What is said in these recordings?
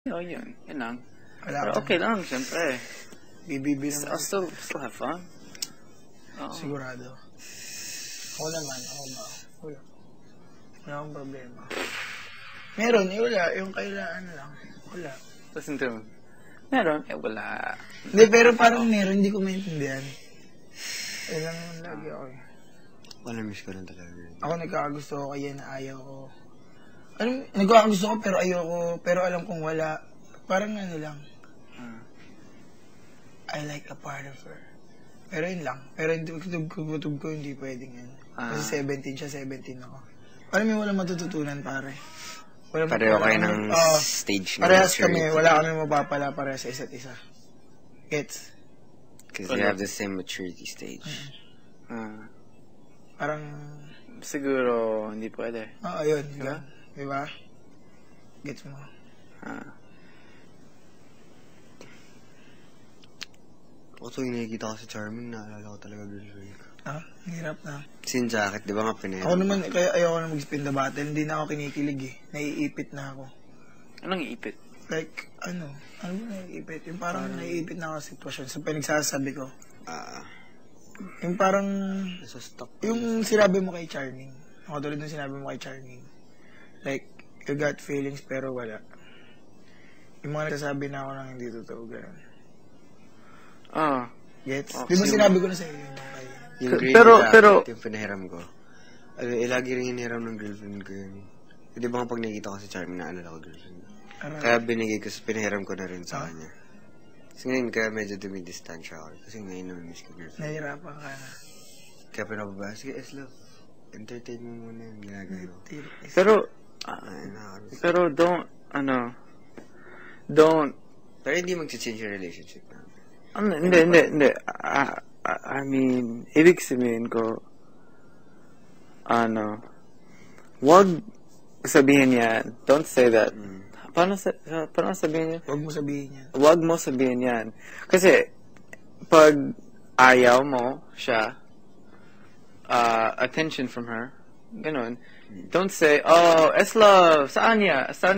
Oo, yun. Yun lang. Wala Pero okay lang, siyempre. BBB naman. I'll still have fun. Oo. Sigurado. Ako naman, wala. Wala akong problema. Meron, wala. Yung kailangan lang. Wala. Listen to him. Meron, wala. Hindi, pero parang meron, hindi ko maintindihan. Ilang lagi ako eh. Namiss ko lang talaga. Ako nagkakagusto ko kaya na ayaw ko. Nagkakagusto ko pero ayoko, pero alam kong wala. Parang ano lang. I like a part of her. Pero yun lang. Pero yung kutub ko, hindi pwedeng yan. Kasi 17 siya, 17 ako. Parang may walang matututunan, pare. Pareho kayo ng stage na parehas kami, wala kami mapapala para sa isa't isa. Gets? Because you have the same maturity stage. Parang... Siguro, hindi pwede. Oo, yun. Diba? Gets mo? Ako tuwing nakikita ko si Charming, naalala ko talaga girlfriend ko. Hirap na. Sin jacket, di ba nga pinahirap? Ako naman, kaya ayoko na mag-spin the battle. Hindi na ako kinikilig eh. Naiipit na ako. Anong iipit? Like, ano ba naiipit? Yung parang naiipit na ako sa sitwasyon. Sa pinagsasabi ko. Yung parang... Nasa stock. Yung sinabi mo kay Charming. Ako tulad ng sinabi mo kay Charming. Like, you got feelings pero wala. Yung mga nagsasabi na ako nang hindi totoo, gano'n. Gets? Di ba sinabi ko na sa iyo yung green pero, yung pinahiram ko. Lagi rin hiniram ng girlfriend ko yun. Di ba nga pag nakikita ko si Charming, naalala ko girlfriend. Kaya binigay ko, pinahiram ko na rin sa kanya. Kasi ngayon, kaya medyo dumidistansya ako. Kasi ngayon namimiss ko girlfriend. Nahihirapan ka na. Kaya pinababa, sige, love. Entertain mo muna yung ginagawa. Pero don't. Pero hindi mag-change yung relationship namin. Hindi. I mean, ibig sabihin ko, wag sabihin yan. Don't say that. Paano sabihin yan? Wag mo sabihin yan. Wag mo sabihin yan. Kasi, pag ayaw mo siya, attention from her, ganun, don't say, oh, S-Love, saan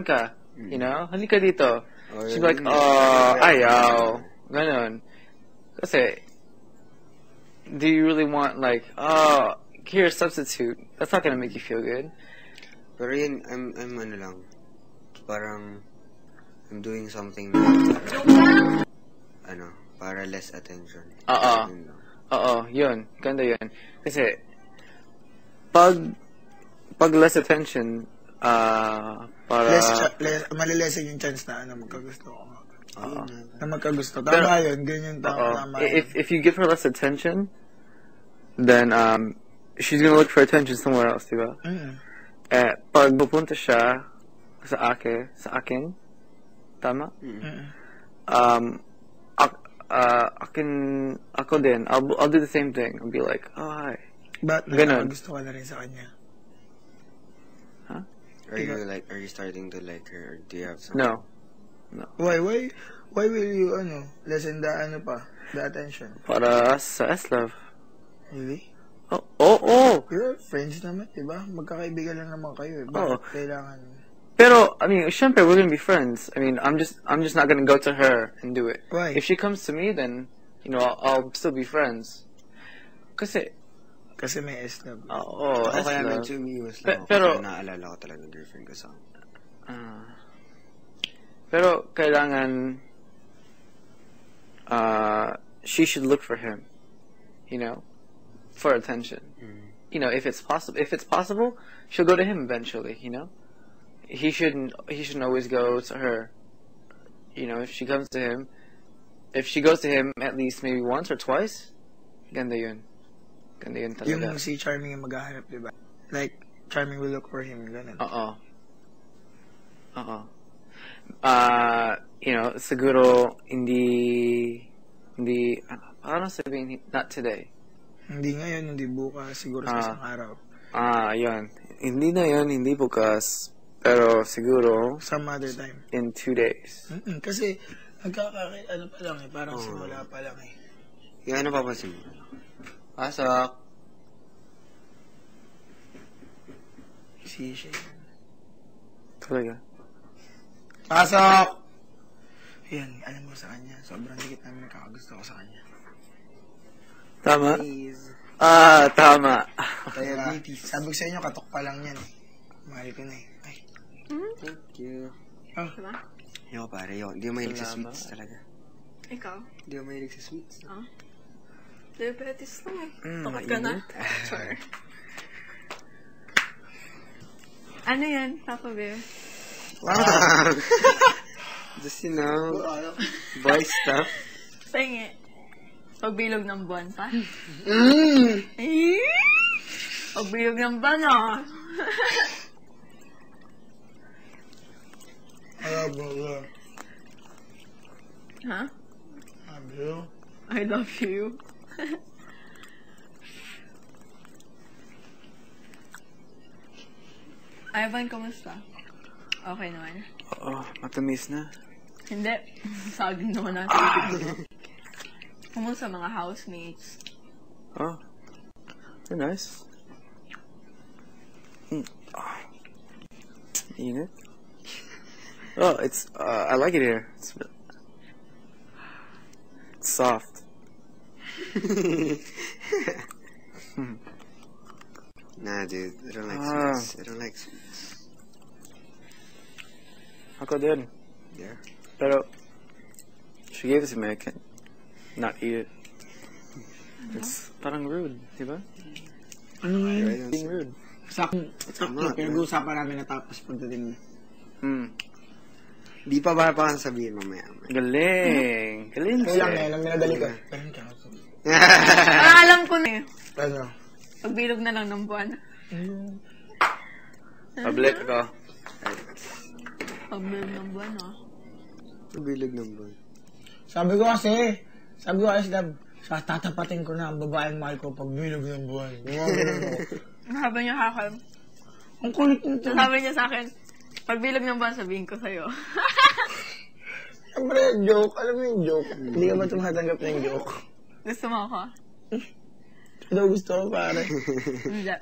ka? You know? Halika dito. She's like, ayaw. Ganun. Kasi, do you really want, like, here's substitute? That's not gonna make you feel good. Pero yun, I'm parang, I'm doing something para less attention. Yun. Ganda yun. Kasi, pag less attention, para... Malilesen yung chance na magkagusto ko. Na magkagusto. Tama yun. Ganyan tama. If you give her less attention, then she's gonna look for attention somewhere else, diba? Pag pupunta siya sa akin, tama? Ako din, I'll do the same thing. I'll be like, oh, hi. But gusto ka na rin sa kanya? Huh? Are you starting to like her? Or do you have something? No. Why will you, lessen the attention? Para sa S-Love. Really? Oh. You're friends naman, diba? Magkakaibigan lang naman kayo, Bakit kailangan? Pero, I mean, syempre, we're gonna be friends. I mean, I'm just not gonna go to her and do it. Why? If she comes to me, then, I'll still be friends. Kasi may S-Love. Kaya medyo umiiwas lang ako. Pero, naalala ko talaga girlfriend ko sa pero, kailangan, she should look for him, for attention. If it's possible, she'll go to him eventually, He shouldn't always go to her. If she comes to him, if she goes to him at least maybe once or twice, ganda yun. Ganda yun talaga. Yung si Charming yung maghahanap, diba? Like, Charming will look for him, ganun. Siguro, hindi, paano sabihin, not today. Hindi ngayon, hindi bukas, siguro sa isang araw. Yun. Hindi na yun, hindi bukas, pero siguro, some other time. In 2 days. Kasi, pa lang parang simula pa lang Yung papansin mo? Pasok. Si Shane. Talaga. Pasok! Yan, alam mo sa kanya. Sobrang dikit namin nakakagusto ko sa kanya. Tama? Please. Tama. Diabetes. Sabi ko sa inyo, katok pa lang yan. Mahal ko na eh. Ay. Thank you. Oh. Diba? Yo, pare, yo. Hindi ko mahilig sa Salamat. sweets talaga. Ikaw? Hindi ko mahilig sa sweets. Diabetes lang eh. Mm, Takot ka na. Sure. Ano yan, Papa Bear? Wow! Just, you know, boy stuff. Pahingi. Pagbilog ng buwan pa. Mm. Pagbilog ng buwan, oh. Bro. Ha? Bro. I love you. Ivan, kumusta? Okay naman. Oo, matamis na. Hindi. Saging naman natin. Kumusta mga housemates? Oh, they're nice. Init. Oh, I like it here. It's soft. Nah, dude. I don't like sweets. I don't like sweets. Ako din. Yeah. Pero, she gave it to me, I can't not eat it. It's parang rude, di ba? Ano nga yun? I don't Being rude. Sakto, not, pinag-uusapan namin natapos pagdating mo. Di pa ba pa sabihin mamaya? Galing. Galing Okay lang siya. lang minadali ka. Pero hindi ako. Alam ko na eh. Ano? Pagbilog na lang ng buwan. Pablik ako. Pagbilog ng buwan, oh. Bilog ng boy. Sabi ko kasi, sa tatapatin ko na ang babaeng mahal ko pag bilog ng buwan. Sabi niya hakan. Ang kulit nito. Sabi niya sa akin, pagbilog ng buwan, sabihin ko sa'yo. Siyempre, joke. Alam mo yung joke. Hindi ka ba tumatanggap na yung joke? Gusto mo ako? Ito gusto ko, pare. Hindi.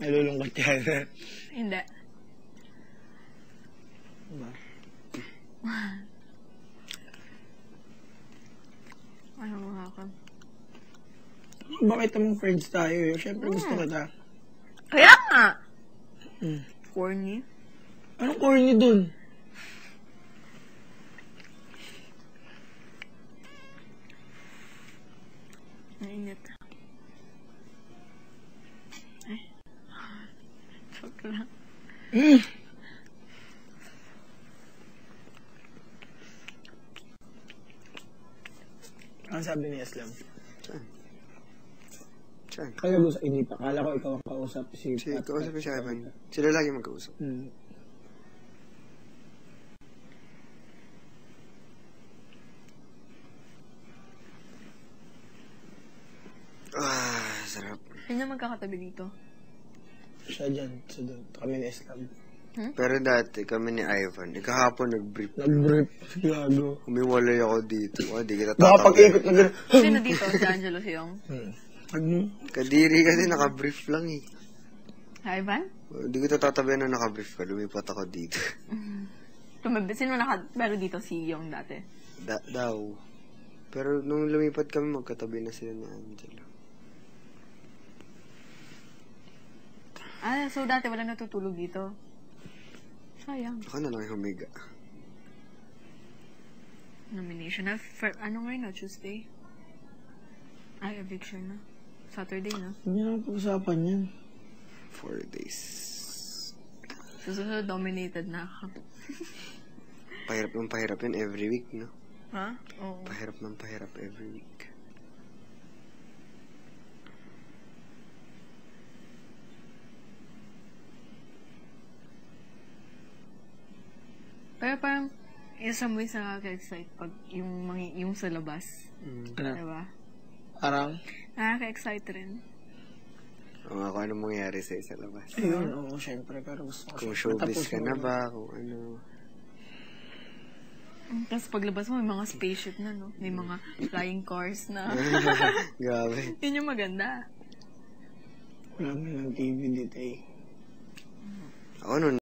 Nalulungkot yan. Hindi. Ayaw mo hakan. Bakit mong friends tayo eh? Siyempre gusto kita. Kaya nga! Hmm. Corny. Anong corny dun? Nainit. Ay. Joke lang. Ang sabi ni Islam. Saan? Kaya gusto, hindi pa. Kala ko ikaw ang kausap. Si kausap si Ivan. Sila lagi magkausap. Sarap. Kanya magkakatabi dito. Siya dyan. Siya dun. Kami ni Islam. Pero dati, kami ni Ivan, kahapon nag-brief. Nag-brief. Gago. Humiwalay ako dito. Di kita Baka tatawag. pag-ikot na gano'n. Sino dito? Si Angelo Siong. Ano? Kadiri kasi naka-brief lang eh. Ivan? Hindi ko tatabihan na naka-brief ka. Lumipat ako dito. Sino pero dito si Yong dati? Daw. Pero nung lumipat kami, magkatabi na sila ni Angelo. So dati wala natutulog dito? Sayang. Ako na lang yung humiga. Nomination na. Ano ngayon na? Tuesday? Ay, eviction na. Saturday na. Hindi na pag-usapan yan. 4 days. Susunod, dominated na ako. Pahirap yun every week, no? Ha? Oo. Pahirap every week. Pero parang, in some ways nakaka-excite pag yung sa labas. Ano? Diba? Parang? Nakaka-excite rin. Kung ako ano mangyari sa isa labas. Ayun, oo, syempre. Pero gusto ko Kung syempre. showbiz Tapos ka mo na naman. ba? Kung ano. Tapos paglabas mo, may mga spaceship na, no? May mga flying cars na. Grabe. Yun yung maganda. Wala man ng TV dito eh. Ako nun,